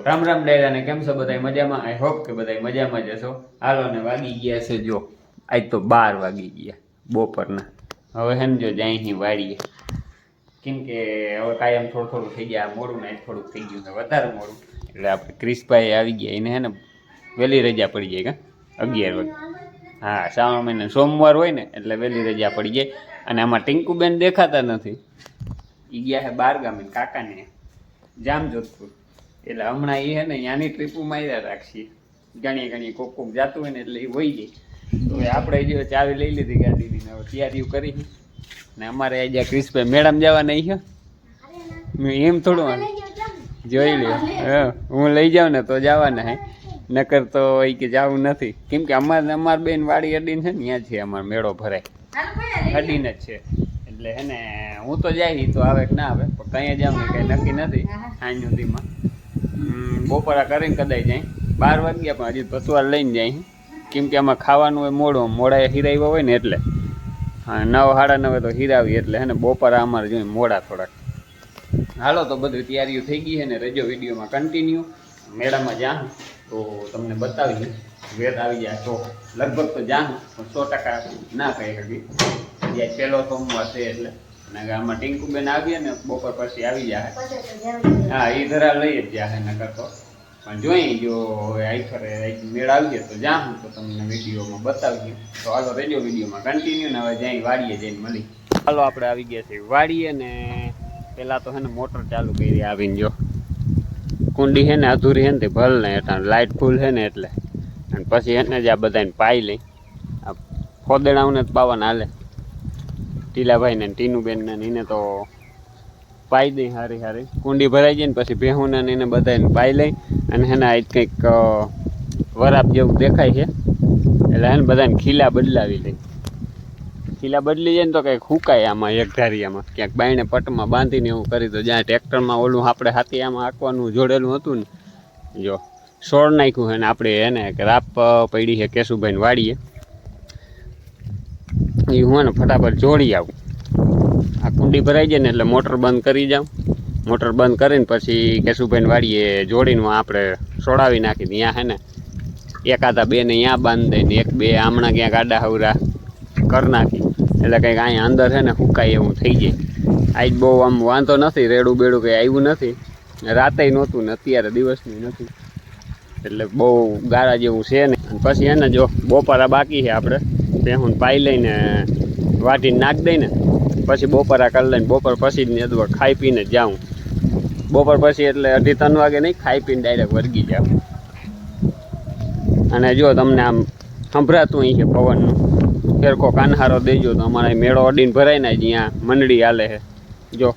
રામ રામ ડાયરા ને કેમ છો બધા મજામાં? આઈ હોપ કે બધા મજામાં જ હશો. હાલો ને વાગી ગયા છે જો આજ તો 12 વાગી ગયા બપોરના. હવે હે ને જો જાય વાળીએ કેમ કે હવે કાયમ થોડું થઈ ગયા મોડું ને થોડુંક થઈ ગયું છે વધારે મોડું એટલે આપણે ક્રિશભાઈ આવી ગયા એને હે ને વહેલી રજા પડી જાય કા 11 વાગે. હા શ્રાવણ મહિના સોમવાર હોય ને એટલે વહેલી રજા પડી જાય. અને આમાં ટિંકુબેન દેખાતા નથી, એ ગયા છે 12 ગામે કાકાને જામ જોધપુર. એટલે હમણાં એ હે ને ત્યાંની ટ્રીપો માર્યા રાખીએ ઘણી કોક જાતું હોય ને એટલે એ વહી જાય. તો આપણે જો ચાવી લઈ લીધી ગાડીની હવે તૈયારીઓ કરી ને અમારે આજે ક્રિશભાઈ મેડમ જવા નહીં છે એમ થોડું જોઈ લ્યો. હું લઈ જાઉં ને તો જવાના હે, નકર તો એ કે જવું નથી કેમ કે અમાર બેન વાડી અડીને છે ને ત્યાં છે અમારો મેળો ભરાય અડીને જ છે. એટલે હે ને હું તો જાય તો આવે કે ના આવે પણ કઈ જાઉં ને કઈ નક્કી નથી. સાંજ સુધીમાં બપોરા કરીને કદાચ જાય 12 વાગ્યા પણ હજી પસવાર લઈને જાય કેમ કે આમાં ખાવાનું હોય મોડા હિરાવ્યા હોય ને એટલે 9 સાડા 9 તો હિરાવી એટલે હે ને બપોરા અમારે જોઈએ મોડા થોડાક. હાલો તો બધું તૈયારીઓ થઈ ગઈ છે ને રજો વિડીયોમાં કન્ટિન્યુ મેળામાં જાઉં તો તમને બતાવીએ. વેત આવી જાય તો લગભગ તો જાઉં પણ 100% ના કહી શકી. આજે પહેલો સોમવાર છે એટલે અને આમાં ટિંકુબેન આવીએ ને બપોર પછી આવી જાય. હા એ ધરા લઈ જ જાય નકર તો પણ જોઈ જો હવે આખરે મેળ આવીએ તો જાઉં તો તમને વિડીયોમાં બતાવીએ. તો હાલો રેડિયો વિડીયોમાં કન્ટિન્યુ ને હવે જાય વાડીએ જઈને મળી. હાલો આપણે આવી ગયા છે વાડીએ ને પેલા તો હે ને મોટર ચાલુ કરી આવીને જો કુંડી છે ને અધૂરી છે ને તે ભલ ને એટલે લાઇટ ફૂલ છે ને એટલે અને પછી એને જ આ બધાને પાઈ લઈ આ ફોદેડાઓને જ પાવાના હાલે ટીલાભાઈ ને ટીનુબેન ને એને તો પાઈ દઈ હારી કુંડી ભરાઈ જાય ને પછી ભેહું ને એને બધાને પાઈ લઈ અને હેને આજ કંઈક વરાપ જેવું દેખાય છે એટલે હે ને બધાને ખીલા બદલાવી લઈ. ખીલા બદલી જાય ને તો કંઈક હુકાય આમાં એક ધારિયામાં ક્યાંક બાયણે પટમાં બાંધીને એવું કરી તો જ્યાં ટ્રેક્ટરમાં ઓલું આપણે હાથી આમાં હાંકવાનું જોડેલું હતું ને જો સોળ નાખ્યું છે ને આપણે એને રાપ પડી છે કેશુભાઈને વાડીએ એ હું ને ફટાફટ જોડી આવું. આ કુંડી ભરાઈ જાય ને એટલે મોટર બંધ કરી જાઉં. મોટર બંધ કરીને પછી કેશુભાઈને વાડીએ જોડીને આપણે સોડાવી નાખી ત્યાં હે ને એકાદા બે ને ત્યાં બાંધી દઈને એક બે આમણા ક્યાંક આડા હવરા કરી નાખી એટલે કંઈક અહીંયા અંદર છે ને સુકાય એવું થઈ જાય. આજ બહુ આમ વાંધો નથી, રેડું બેડું કંઈ આવ્યું નથી, રાતે નહોતું ને અત્યારે દિવસનું નથી એટલે બહુ ગાળા જેવું છે ને. પછી એને જો બપોરા બાકી છે આપણે ભેહું પાઈ લઈને વાટીને નાખી દઈને પછી બપોરા કરી લઈને બપોર પછી જ નેદવા ખાઈ પીને જ જાઉં. બપોર પછી એટલે 2:30 વાગે નહીં, ખાઈ પીને ડાયરેક્ટ વર્ગી જાઉં. અને જો તમને આમ સંભળાતું અહીં છે પવનનું ફેરકો કાનહારો દેજો તો અમારે મેળો અડીને ભરાય ને જ્યાં મંડળી હાલે છે જો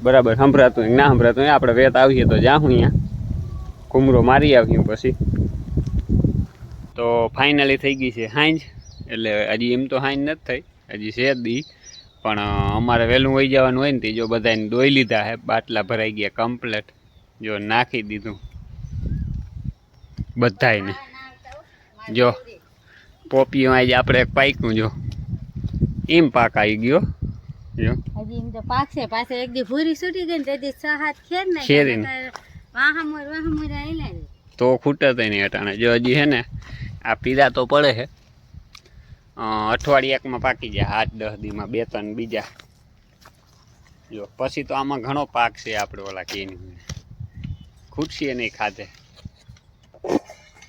બરાબર સંભળાતું ના સંભળાતું આપણે વેત આવીએ તો જાઉં અહીંયા કુમરો મારી આવ્યું પછી. તો ફાઇનલી થઈ ગઈ છે સાંજ એટલે હજી એમ તો સાંજ નથી થઈ, હજી છે દી પણ અમારે વહેલું વહી જવાનું હોય ને તે જો બધાને દોઈ લીધા છે, બાટલા ભરાઈ ગયા કમ્પ્લેટ જો નાખી દીધું બધાને. જો પોપિયું આજે આપણે પાક્યું જો એમ પાક આવી ગયો જો હજી એમ તો પાકશે પાછે એક દી ભૂરી છૂટી ગઈ ને તેથી 6-7 ખેર ને ખેરીને વાહમોર આઈલા તો ખૂટે નહીં અટાણે જો હજી હે ને આ પીરા તો પડે છે અઠવાડિયા એકમાં પાકી જાય 8-10 દીમાં 2-3 બીજા જો પછી તો આમાં ઘણો પાક છે આપણે ઓલા કેની ખૂટશે નહીં ખાધે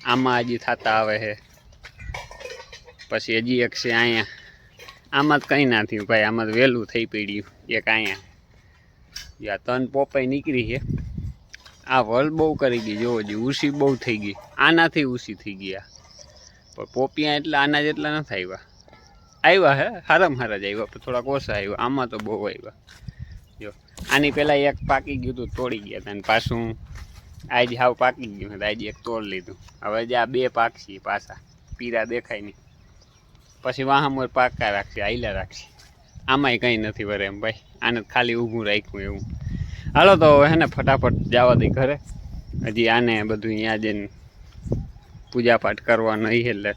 આમાં હજી થતા આવે છે. પછી હજી એક છે અહીંયા આમાં જ કંઈ ના થયું ભાઈ, આમાં તો વહેલું થઈ પડ્યું એક અહીંયા યા 3 પોપાઈ નીકળી છે. આ વલ બહુ કરી ગઈ જો હજી ઉસી બહુ થઈ ગઈ, આનાથી ઉસી થઈ ગયા પણ પોપિયા એટલે આના જેટલા નથી આવ્યા હે હારામાં હારા જ આવ્યા પણ થોડાક ઓછા આવ્યા. આમાં તો બહુ આવ્યા જો આની પહેલાં એક પાકી ગયું હતું તોડી ગયા હતા અને પાછું આજે હાવ પાકી ગયું હતું આજે એક તોડ લીધું. હવે જે આ 2 પાકશે પાછા પીરા દેખાય નહીં પછી વાહમોર પાકા રાખશે આઈલા રાખશે. આમાંય કંઈ નથી વરે એમ ભાઈ, આને ખાલી ઊભું રાખ્યું એવું. હાલો તો હે ને ફટાફટ જવા દઈ ઘરે, હજી આને બધું અહીંયા જઈને પૂજાપાઠ કરવાનું એટલે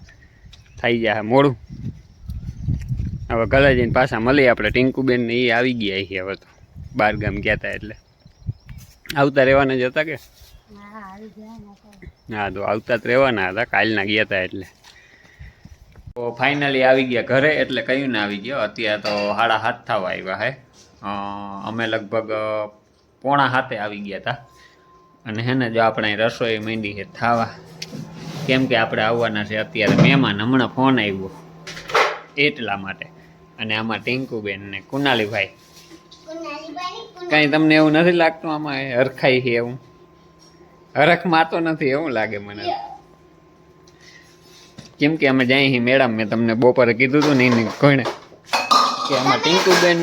થઈ જાય મોડું. હવે ઘરે જઈને પાછા મળીએ આપણે ટિંકુબેન ને એ આવી ગયા છે હવે તો બાર ગામ ગયા હતા એટલે આવતા રહેવાના જ હતા કે હા આવી ગયા ને તો. હા તો આવતા જ રહેવાના હતા કાલના ગયા હતા એટલે તો ફાઇનલી આવી ગયા ઘરે એટલે કયું ના આવી ગયો અત્યારે તો 7:30 થવા આવ્યા હે અમે લગભગ 6:45 આવી ગયા હતા અને હે ને જો આપણે રસોઈ માંડી છે થાવા કેમ કે આપણે આવવાના છે અત્યારે મહેમાન હમણાં ફોન આવ્યો એટલા માટે અને આમાં ટિંકુબેન ને કુનાલીભાઈ કાંઈ તમને એવું નથી લાગતું આમાં હરખાઈ છે એવું હરખમાં તો નથી એવું લાગે મને કેમ કે અમે જાય મેડમ મેં તમને બપોરે કીધું હતું ને કોઈને કે આમાં ટિંકુબેન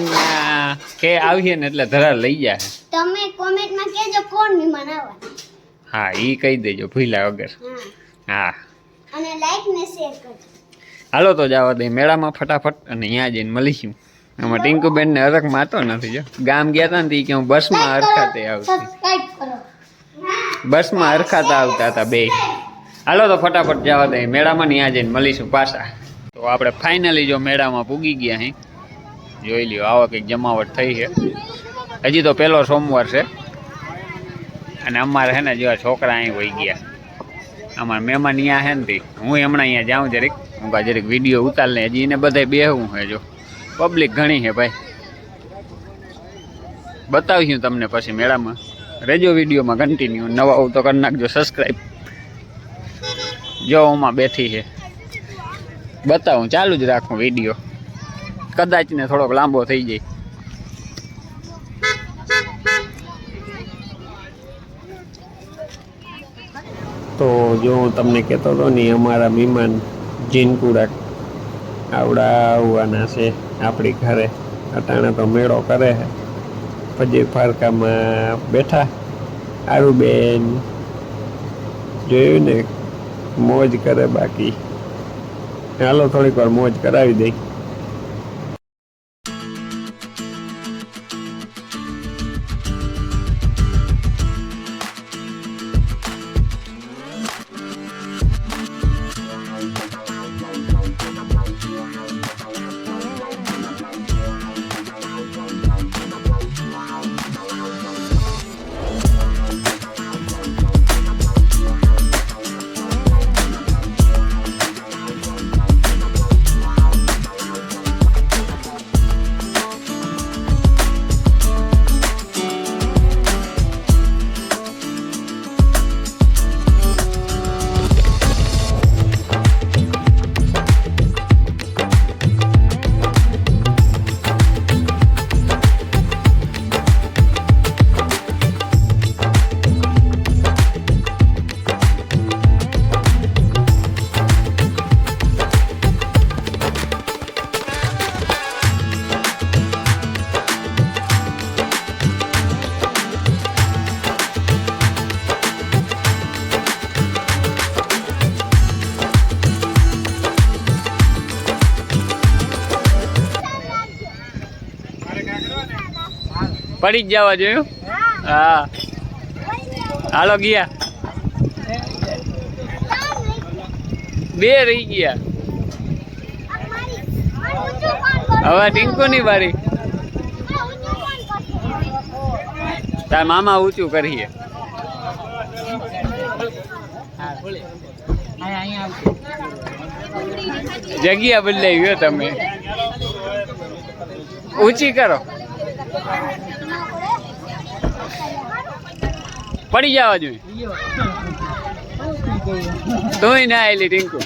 કે આવીએ ને એટલે ધરા લઈ જાય તમે કોમેન્ટમાં કહેજો કોણ મહેમાન આવવાના. હા ઈ કહી દેજો ભૂલ્યા વગર હા અને લાઈક ને શેર કરજો. હાલો તો જવા દે મેળામાં ફટાફટ અને ત્યાં જઈને મળીશું આમાં ટિંકુબેન ને હરખ માતો નથી જો ગામ ગયા હતા ને કે હું બસમાં હરખાતે આવતી સબસ્ક્રાઇબ કરો. બસમાં હરખાતા આવતા હતા બે હાલો તો ફટાફટ જવા દે મેળામાં ત્યાં જઈને મળીશું પાછા તો આપણે ફાઇનલી જો મેળામાં પૂગી ગયા અહીં જોઈ લ્યો આવો કંઈક જમાવટ થઈ છે હજી તો પહેલો સોમવાર છે અને અમારે છે ને જેવા છોકરા અહીં વહી ગયા અમારા મહેમાન અહીંયા છે ને હું હમણાં અહીંયા જાઉં જરીક હું કા જરીક વિડીયો ઉતાર લે હજી એને બધે બેહવું છે જો પબ્લિક ઘણી છે ભાઈ બતાવીશું તમને પછી મેળામાં રેજો વિડીયોમાં કન્ટિન્યુ નવા હોવ તો કરી નાખજો સબસ્ક્રાઈબ જો ઓમાં બેઠી છે બતાવું ચાલુ જ રાખું વિડીયો કદાચ ને થોડોક લાંબો થઈ જાય તો જો હું તમને કહેતો હતો ને અમારા મહેમાન જીનપુરા આવડા આવવાના છે આપણી ઘરે અટાણે તો મેળો કરે છે ફજીર ફારકામાં બેઠા આરુબેન જોયું ને મોજ કરે બાકી હાલો થોડીક વાર મોજ કરાવી દઈ પડી જ જવા જોયું હા હાલો ગયા બે રહી ગયા હવે ટિંકુની બારી તાર મામા ઊંચું કરીએ જગ્યા બદલાઈ ગયો તમે ઊંચી કરો પડી જવા જોઈએ તું ના આવેલી ટિંકુ